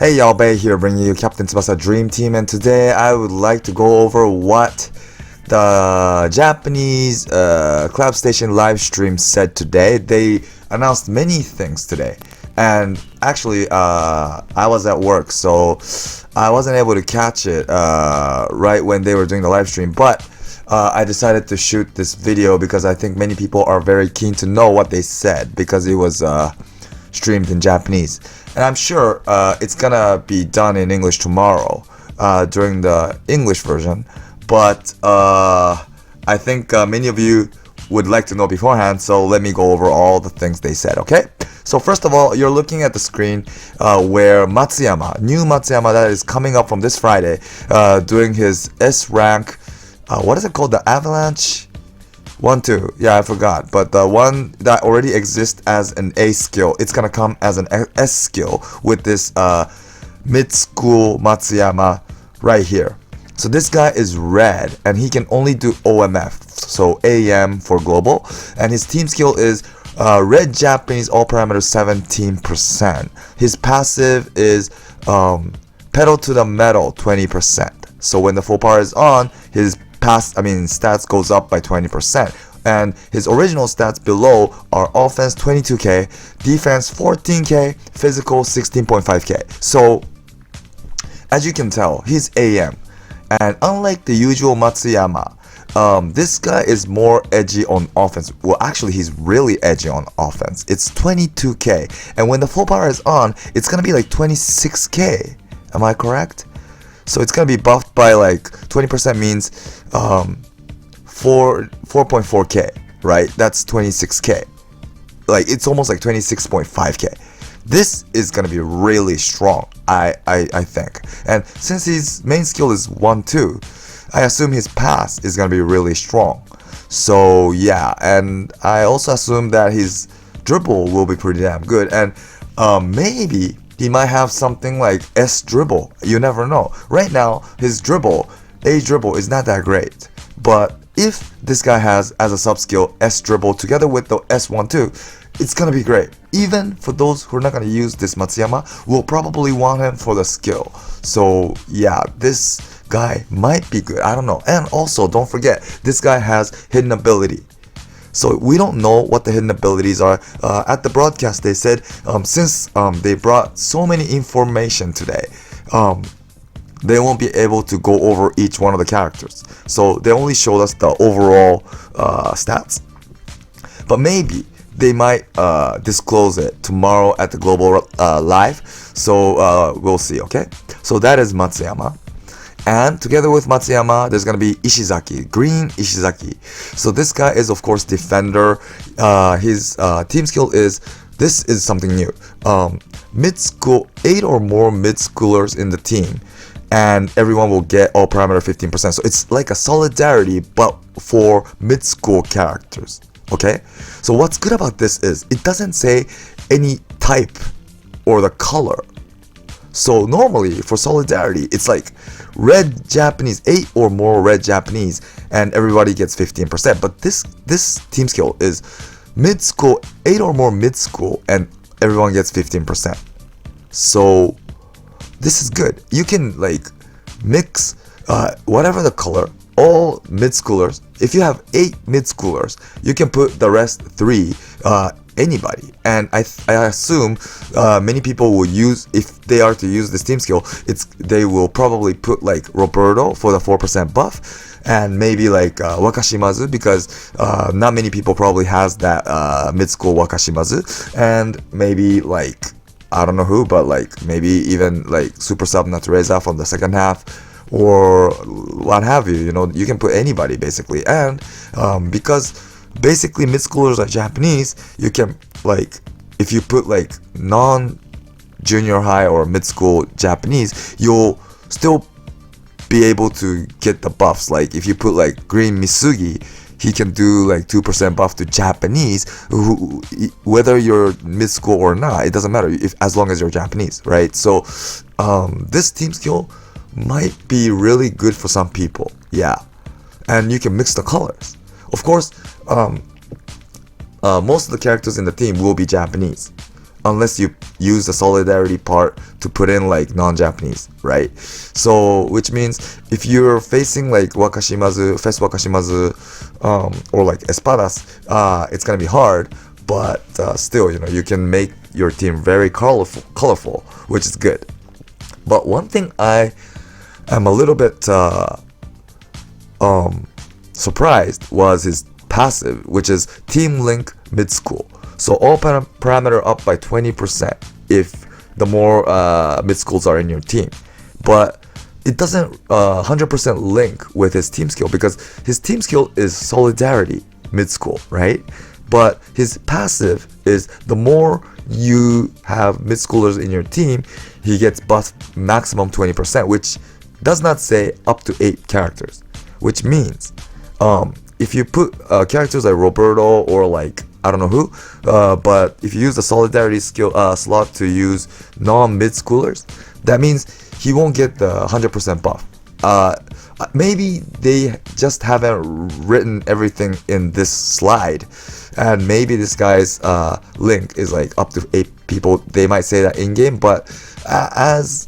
Hey y'all, Bay here bringing you Captain Tsubasa Dream Team, and today I would like to go over what the Japanese Cloud Station live stream said today. They announced many things today, and actually I was at work, so I wasn't able to catch it right when they were doing the live stream, but I decided to shoot this video because I think many people are very keen to know what they said because it was streamed in Japanese, and I'm sure it's gonna be done in English tomorrow during the English version, but I think many of you would like to know beforehand, so let me go over all the things they said, okay? So first of all, you're looking at the screen where Matsuyama, new Matsuyama that is coming up from this Friday, doing his S rank, what is it called, the Avalanche? 1-2, yeah, I forgot, but the one that already exists as an A skill, it's gonna come as an S skill with this mid-school Matsuyama right here. So this guy is red, and he can only do OMF, so AM for global, and his team skill is red Japanese, all parameters 17%. His passive is pedal to the metal 20%. So when the full power is on, his stats goes up by 20%, and his original stats below are offense 22k, defense 14k, physical 16.5k. So as you can tell, he's AM, and unlike the usual Matsuyama, this guy is more edgy on offense. Well, actually, he's really edgy on offense. It's 22k, and when the full power is on, it's gonna be like 26k. Am I correct? So it's gonna be buffed by like 20% means 4.4k, right? That's 26k. Like it's almost like 26.5k. This is gonna be really strong, I think. And since his main skill is 1-2, I assume his pass is gonna be really strong. So yeah, and I also assume that his dribble will be pretty damn good, and maybe he might have something like S dribble. You never know. Right now, his dribble, A dribble, is not that great. But if this guy has as a sub skill S dribble together with the S1-2, it's gonna be great. Even for those who are not gonna use this Matsuyama, will probably want him for the skill. So yeah, this guy might be good. I don't know. And also, don't forget, this guy has hidden ability. So we don't know what the hidden abilities are. At the broadcast, they said since they brought so many information today, they won't be able to go over each one of the characters. So they only showed us the overall stats. But maybe they might disclose it tomorrow at the global live. So we'll see, okay? So that is Matsuyama. And together with Matsuyama, there's going to be Ishizaki, green Ishizaki. So this guy is, of course, defender. His team skill is, this is something new. Mid-school, 8 or more mid-schoolers in the team, and everyone will get all parameter 15%. So it's like a solidarity, but for mid-school characters, okay? So what's good about this is, it doesn't say any type or the color. So normally for solidarity, it's like red Japanese, 8 or more red Japanese, and everybody gets 15%. But this team skill is mid-school, 8 or more mid-school, and everyone gets 15%. So this is good. You can like mix whatever the color, all mid-schoolers. If you have 8 mid-schoolers, you can put the rest 3 anybody, and I assume many people will use, if they are to use this team skill, they will probably put like Roberto for the 4% buff, and maybe like Wakashimazu, because not many people probably has that mid-school Wakashimazu, and maybe like I don't know who, but like maybe even like Super Sub Natureza from the second half, or what have you. You know, you can put anybody basically, and because basically mid-schoolers are Japanese, you can like, if you put like non-junior high or mid-school Japanese, you'll still be able to get the buffs. Like if you put like green Misugi, he can do like 2% buff to Japanese, whether you're mid-school or not, it doesn't matter, as long as you're Japanese, right? So this team skill might be really good for some people, yeah. And you can mix the colors. Of course, most of the characters in the team will be Japanese. unless you use the solidarity part to put in like non-Japanese, right? So which means if you're facing like Wakashimazu, Fest Wakashimazu, or like Espadas, it's gonna be hard, but still, you can make your team very colorful, which is good. But one thing I am a little bit surprised was his passive, which is Team Link Mid School. So all parameter up by 20% if the more mid schools are in your team. But it doesn't 100% link with his team skill, because his team skill is solidarity mid school, right? But his passive is the more you have mid schoolers in your team, he gets buffed maximum 20%, which does not say up to 8 characters, which means if you put characters like Roberto or like I don't know who, but if you use the solidarity skill slot to use non-mid schoolers, that means he won't get the 100% buff. Maybe they just haven't written everything in this slide, and maybe this guy's link is like up to 8 people. They might say that in game, but as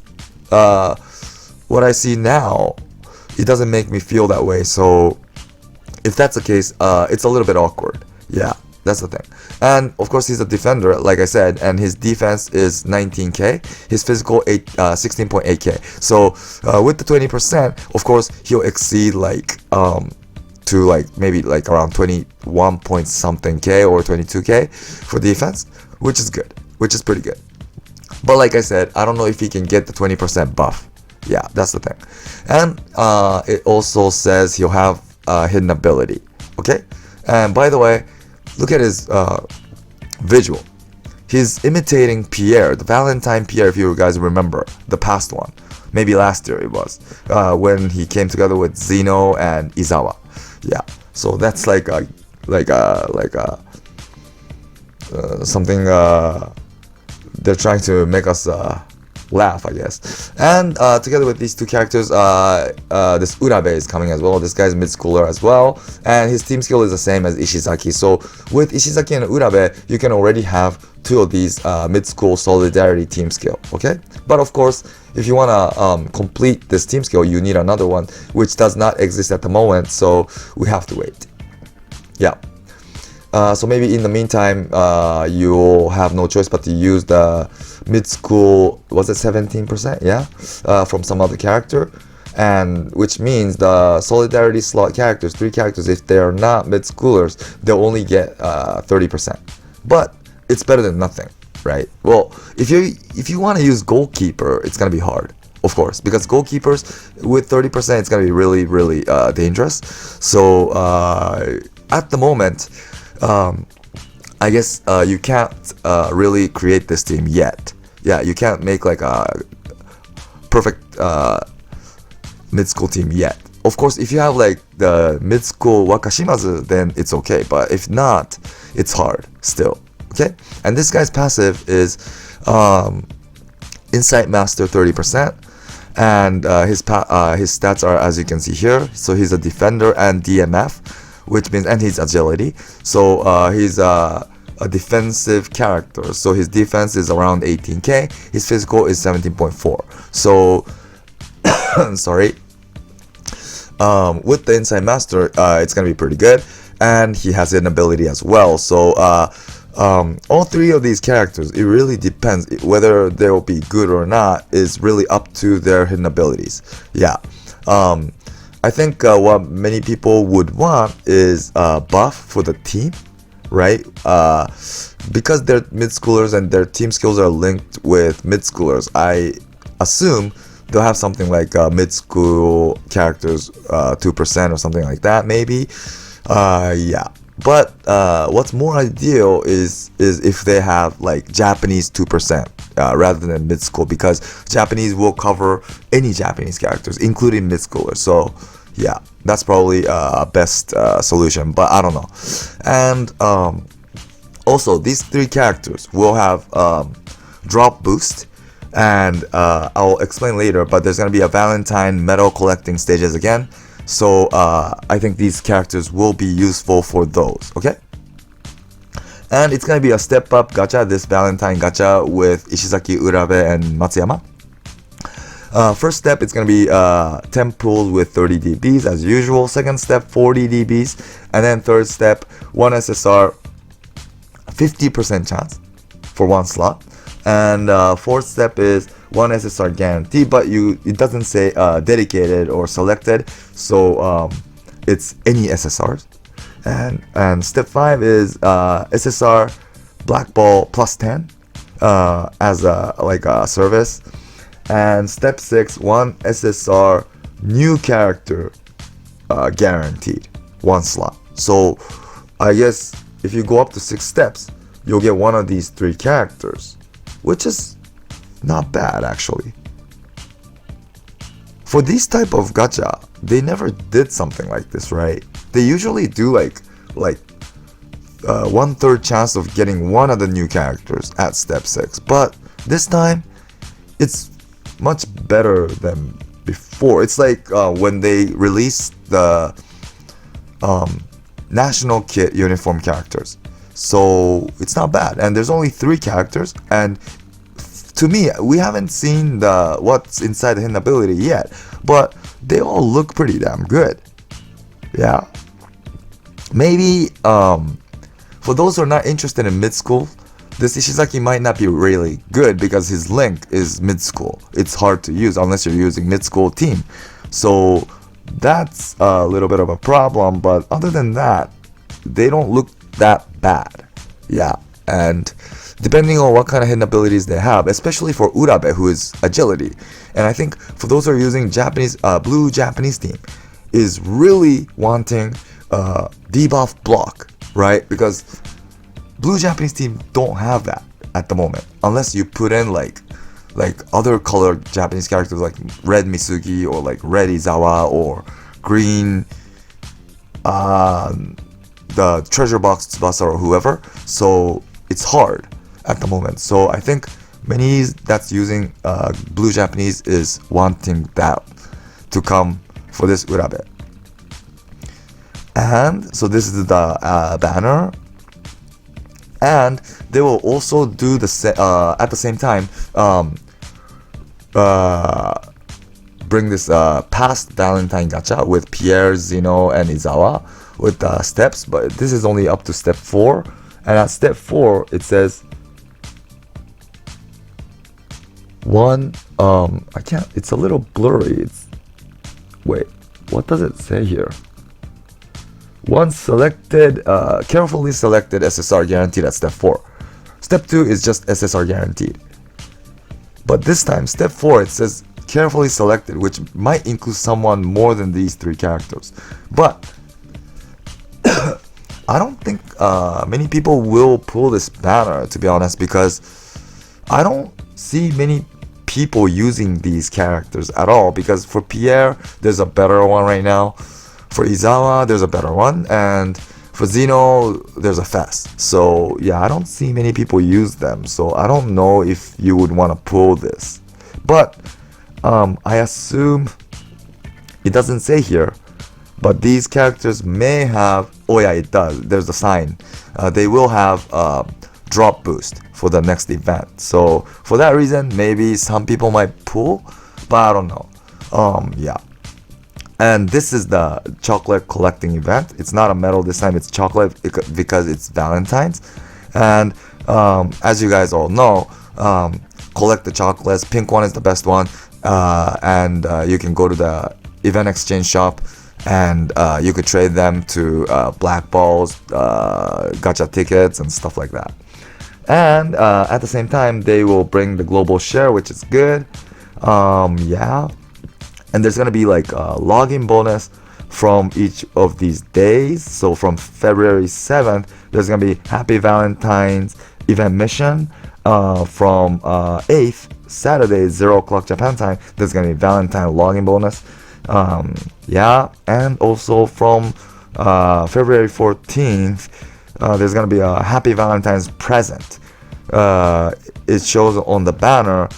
what I see now, it doesn't make me feel that way. So if that's the case, it's a little bit awkward. Yeah, that's the thing. And of course, he's a defender, like I said, and his defense is 19k, his physical 16.8k. So with the 20%, of course, he'll exceed like to like maybe like around 21 point something k or 22k for defense, which is good, which is pretty good. But like I said, I don't know if he can get the 20% buff. Yeah, that's the thing. And it also says he'll have hidden ability. Okay, and by the way, look at his visual. He's imitating Pierre, the Valentine Pierre, if you guys remember the past one. Maybe last year it was when he came together with Zeno and Izawa. Yeah, so that's like something they're trying to make us laugh, I guess. And together with these two characters, this Urabe is coming as well. This guy's mid-schooler as well, and his team skill is the same as Ishizaki. So with Ishizaki and Urabe, you can already have 2 of these mid-school solidarity team skill. Okay, but of course, if you want to complete this team skill, you need another one, which does not exist at the moment, so we have to wait. Yeah. So maybe in the meantime, you'll have no choice but to use the mid-school, was it 17%? Yeah, from some other character, and which means the solidarity slot characters, 3 characters, if they are not mid-schoolers, they'll only get 30%. But it's better than nothing, right? Well, if you want to use goalkeeper, it's gonna be hard, of course, because goalkeepers with 30%, it's gonna be really, really dangerous. So at the moment, I guess you can't really create this team yet. Yeah, you can't make like a perfect mid-school team yet. Of course, if you have like the mid-school Wakashimazu, then it's okay. But if not, it's hard still. Okay, and this guy's passive is Insight Master 30%, and his stats are as you can see here. So he's a defender and DMF, which means, and his agility. So he's a defensive character. So his defense is around 18k. His physical is 17.4. So sorry. With the Inside Master, it's gonna be pretty good, and he has an ability as well. So all 3 of these characters, it really depends whether they'll be good or not. Is really up to their hidden abilities. Yeah. I think what many people would want is a buff for the team, right? Because they're mid-schoolers and their team skills are linked with mid-schoolers, I assume they'll have something like mid-school characters 2% or something like that, maybe. Yeah. But what's more ideal is if they have like Japanese 2%. Rather than mid-school, because Japanese will cover any Japanese characters, including mid-schoolers. So yeah, that's probably best solution, but I don't know. And also these 3 characters will have drop boost, and I'll explain later, but there's gonna be a Valentine medal collecting stages again. So I think these characters will be useful for those. Okay. And it's gonna be a step up gacha, this Valentine gacha with Ishizaki, Urabe, and Matsuyama. First step, it's gonna be 10 pulls with 30 DBs as usual. Second step, 40 DBs. And then third step, 1 SSR, 50% chance for 1 slot. And fourth step is 1 SSR guarantee, but it doesn't say dedicated or selected, so it's any SSRs. And step 5 is SSR black ball plus 10 as a service. And step 6, 1 SSR new character guaranteed, 1 slot. So I guess if you go up to 6 steps, you'll get one of these 3 characters, which is not bad actually. For these type of gacha, they never did something like this, right? They usually do like 1/3 chance of getting one of the new characters at step 6, but this time it's much better than before. It's like when they released the national kit uniform characters, so it's not bad. And there's only 3 characters, and to me, we haven't seen what's inside the hidden ability yet, but they all look pretty damn good. Yeah. Maybe for those who are not interested in mid-school, this Ishizaki might not be really good because his link is mid-school. It's hard to use unless you're using mid-school team. So that's a little bit of a problem, but other than that, they don't look that bad. Yeah. And depending on what kind of hidden abilities they have, especially for Urabe, who is agility, and I think for those who are using blue Japanese team, is really wanting debuff block, right? Because blue Japanese team don't have that at the moment, unless you put in like other colored Japanese characters like red Misugi or like red Izawa or green the treasure box Tsubasa or whoever. So it's hard at the moment. So I think many that's using blue Japanese is wanting that to come for this Urabe. And so this is the banner, and they will also do at the same time bring this past Valentine gacha with Pierre, Zeno, and Izawa with steps, but this is only up to step 4. And at step 4, it says I can't, it's a little blurry. Wait, what does it say here? 1 selected, carefully selected SSR guaranteed at step 4. Step 2 is just SSR guaranteed. But this time, step 4, it says carefully selected, which might include someone more than these 3 characters. But I don't think many people will pull this banner, to be honest, because I don't see many people using these characters at all. Because for Pierre, there's a better one right now. For Izawa, there's a better one. And for Zeno, there's a fast. So yeah, I don't see many people use them. So I don't know if you would want to pull this. But I assume it doesn't say here, but these characters may have, oh yeah, it does, there's a sign, they will have drop boost for the next event. So for that reason, maybe some people might pull, but I don't know. Yeah. And this is the chocolate collecting event. It's not a medal this time, it's chocolate because it's Valentine's. And as you guys all know, collect the chocolates. Pink one is the best one. And you can go to the event exchange shop and you could trade them to black balls, gacha tickets, and stuff like that. And at the same time, they will bring the global share, which is good. Yeah. And there's gonna be like a login bonus from each of these days. So from February 7th, there's gonna be Happy Valentine's event mission. From 8th, Saturday, 0 o'clock Japan time, there's gonna be Valentine login bonus. Yeah, and also from February 14th, there's gonna be a Happy Valentine's present. It shows on the banner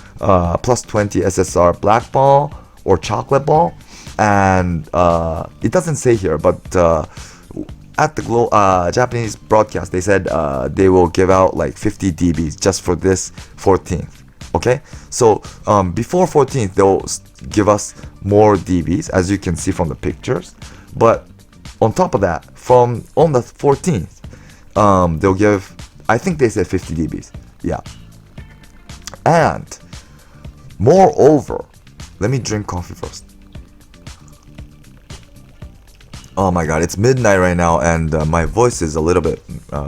plus 20 SSR black ball or chocolate ball, and it doesn't say here, but at the Japanese broadcast, they said they will give out like 50 DBs just for this 14th. Okay, so before 14th, they'll give us more DBs, as you can see from the pictures. But on top of that, on the 14th, they'll give, I think they said 50 DBs. Yeah. And moreover, let me drink coffee first. Oh my god, it's midnight right now, and my voice is a little bit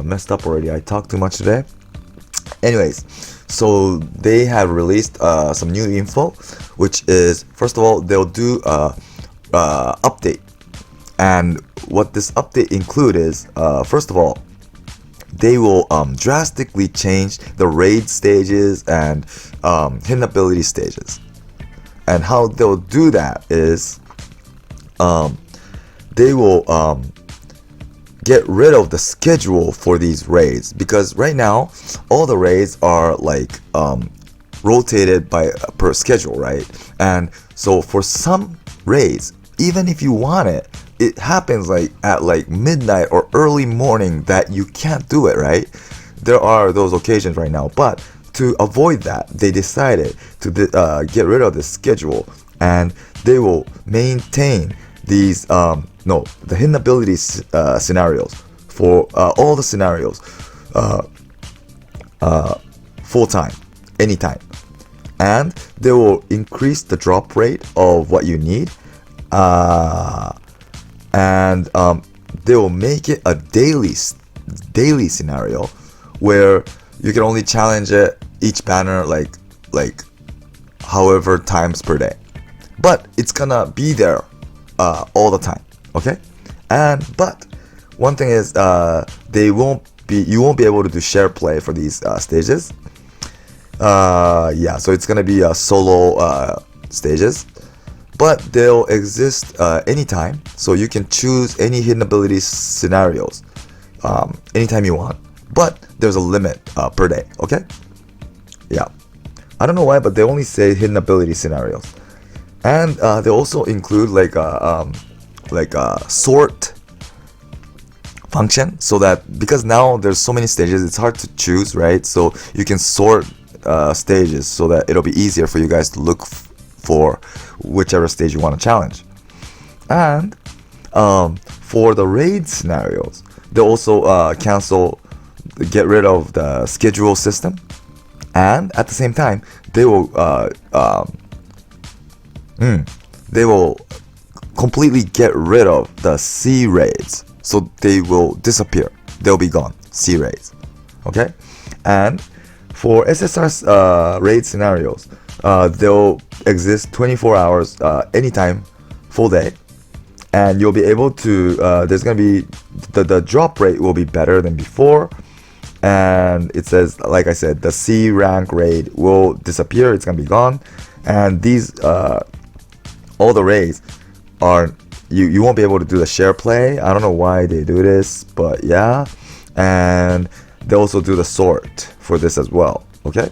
messed up already. I talked too much today. Anyways, so they have released some new info, which is, first of all, they'll do update. And what this update include is, first of all, they will drastically change the raid stages and hidden ability stages. And how they'll do that is, they will get rid of the schedule for these raids, because right now all the raids are like rotated by per schedule, right? And so for some raids, even if you want it, it happens like at like midnight or early morning that you can't do it, right? There are those occasions right now, but to avoid that, they decided to get rid of the schedule, and they will maintain these the hidden ability scenarios for all the scenarios full time, anytime, and they will increase the drop rate of what you need, and they will make it a daily scenario where you can only challenge it each banner like however times per day, but it's gonna be there all the time. Okay, but one thing is you won't be able to do share play for these stages. Yeah, so it's gonna be solo stages, but they'll exist anytime, so you can choose any hidden ability scenarios anytime you want, but there's a limit per day. Okay, yeah, I don't know why, but they only say hidden ability scenarios, and they also include like a sort function, so that because now there's so many stages, it's hard to choose, right? So you can sort stages so that it'll be easier for you guys to look for whichever stage you want to challenge. And for the raid scenarios, they also get rid of the schedule system, and at the same time they will completely get rid of the C raids, so they will disappear. They'll be gone, C raids. Okay, and for SSR raid scenarios, they'll exist 24 hours anytime, full day, and you'll be able to there's gonna be the drop rate will be better than before, and it says, like I said, the C rank raid will disappear, it's gonna be gone, and these all the raids are you won't be able to do the share play. I don't know why they do this, but yeah, and they also do the sort for this as well. Okay,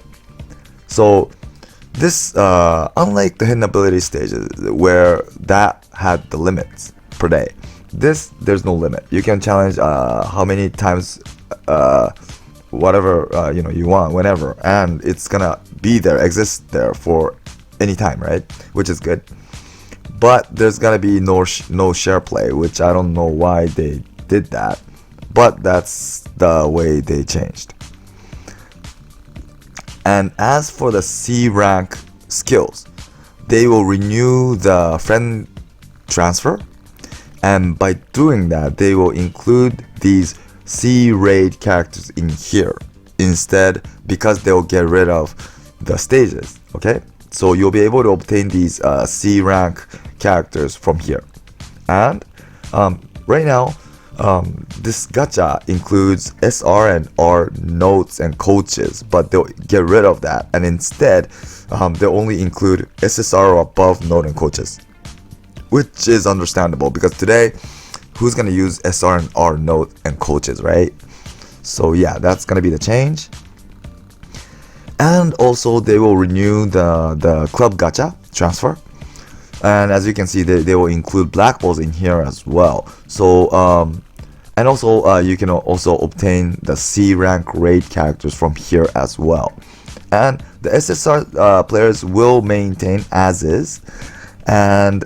so this unlike the hidden ability stages where that had the limits per day, there's no limit. You can challenge how many times whatever you want, whenever, and it's gonna be there, exist there for any time, right? Which is good. But there's gonna be no share play, which I don't know why they did that, but that's the way they changed. And as for the C rank skills, they will renew the friend transfer, and by doing that, they will include these C raid characters in here instead, because they'll get rid of the stages. Okay, so you'll be able to obtain these C rank characters from here. And right now, this gacha includes SR and R notes and coaches, but they'll get rid of that, and instead they'll only include SSR or above note and coaches, which is understandable, because today who's gonna use SR and R note and coaches, right? So yeah, that's gonna be the change. And also they will renew the club gacha transfer, and as you can see, they will include black balls in here as well. So And also, you can also obtain the C rank raid characters from here as well. And the SSR players will maintain as is, and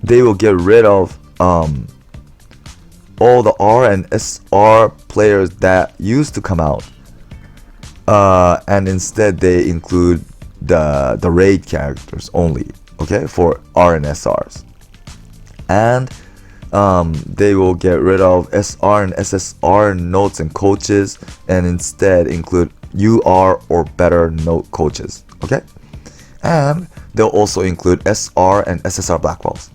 they will get rid of all the R and SR players that used to come out, and instead they include the raid characters only, okay, for R and SRs. And they will get rid of SR and SSR notes and coaches, and instead include UR or better note coaches, okay. And they'll also include SR and SSR black balls.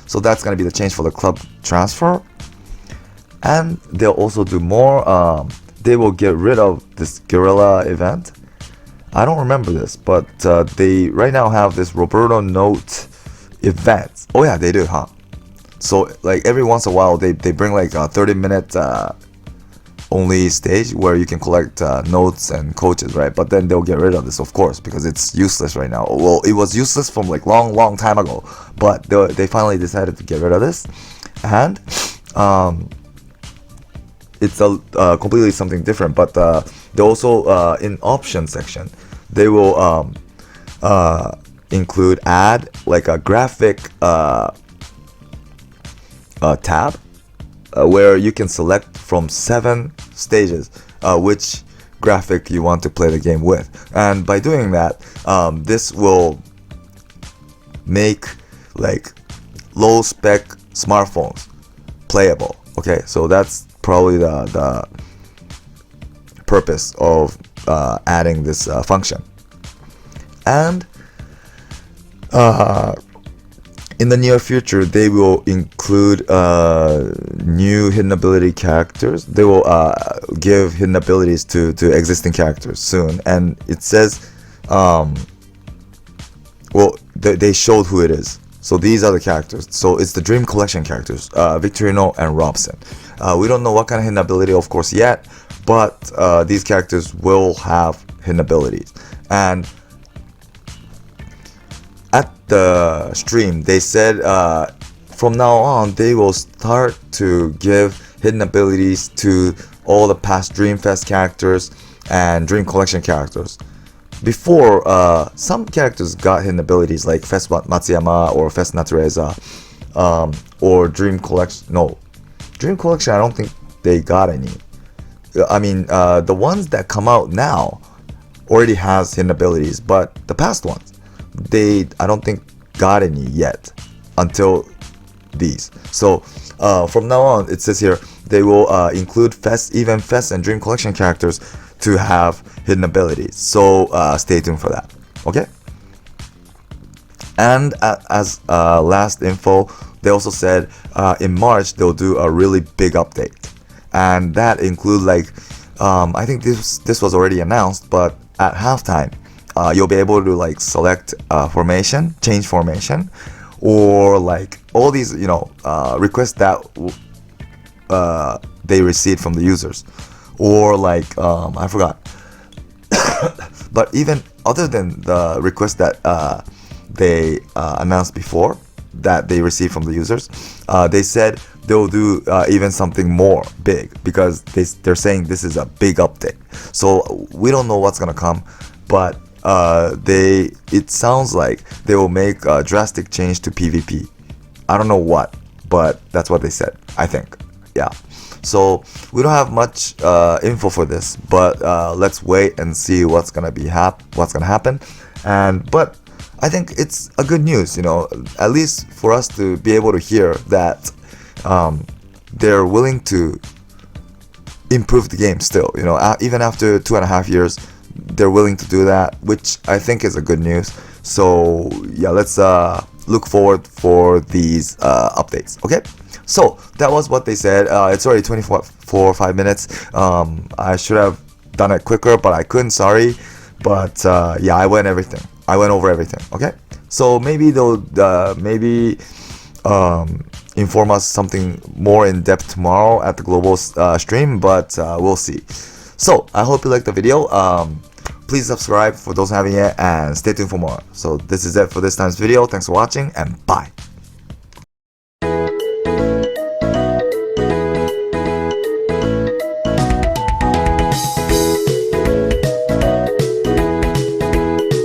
So that's going to be the change for the club transfer. And they'll also do more. They will get rid of this guerrilla event. I don't remember this, but they right now have this Roberto Note event. Oh yeah, they do, huh? So like every once in a while they bring like a 30-minute only stage where you can collect notes and coaches, right? But then they'll get rid of this, of course, because it's useless right now. Well, it was useless from like long time ago, but they finally decided to get rid of this. And it's a completely something different, but they also in option section they will include add like a graphic tab where you can select from 7 stages which graphic you want to play the game with. And by doing that, this will make like low spec smartphones playable, okay. So that's probably the purpose of adding this function. And in the near future, they will include new hidden ability characters. They will give hidden abilities to existing characters soon. And it says, well, they showed who it is. So these are the characters. So it's the Dream Collection characters, Victorino and Robson. We don't know what kind of hidden ability, of course, yet, but these characters will have hidden abilities. And at the stream, they said from now on they will start to give hidden abilities to all the past Dreamfest characters and Dream Collection characters. Before, some characters got hidden abilities like Fest Matsuyama or Fest Natureza, or Dream Collection. No, Dream Collection, I don't think they got any. I mean, the ones that come out now already has hidden abilities, but the past ones, I don't think got any yet until these. So from now on, it says here they will include Event Fest and Dream Collection characters to have hidden abilities. So stay tuned for that. Okay. And as last info, they also said in March they'll do a really big update, and that include like I think this was already announced, but at halftime you'll be able to like select formation, change formation, or like all these requests that they received from the users, or like I forgot. But even other than the request that they announced before that they received from the users, they said they'll do even something more big, because they're saying this is a big update. So we don't know what's gonna come, but it sounds like they will make a drastic change to PvP. I don't know what, but that's what they said, I think. Yeah. So we don't have much info for this, but let's wait and see what's gonna happen. But I think it's a good news, at least for us to be able to hear that they're willing to improve the game still. Even after 2.5 years, they're willing to do that, which I think is a good news. So yeah, let's look forward for these updates. Okay. So that was what they said. It's already 5 minutes. I should have done it quicker, but I couldn't. Sorry. But yeah, I went over everything. Okay. So maybe they'll inform us something more in depth tomorrow at the global stream, but we'll see. So I hope you liked the video. Please subscribe for those who haven't yet, and stay tuned for more. So this is it for this time's video. Thanks for watching, and bye.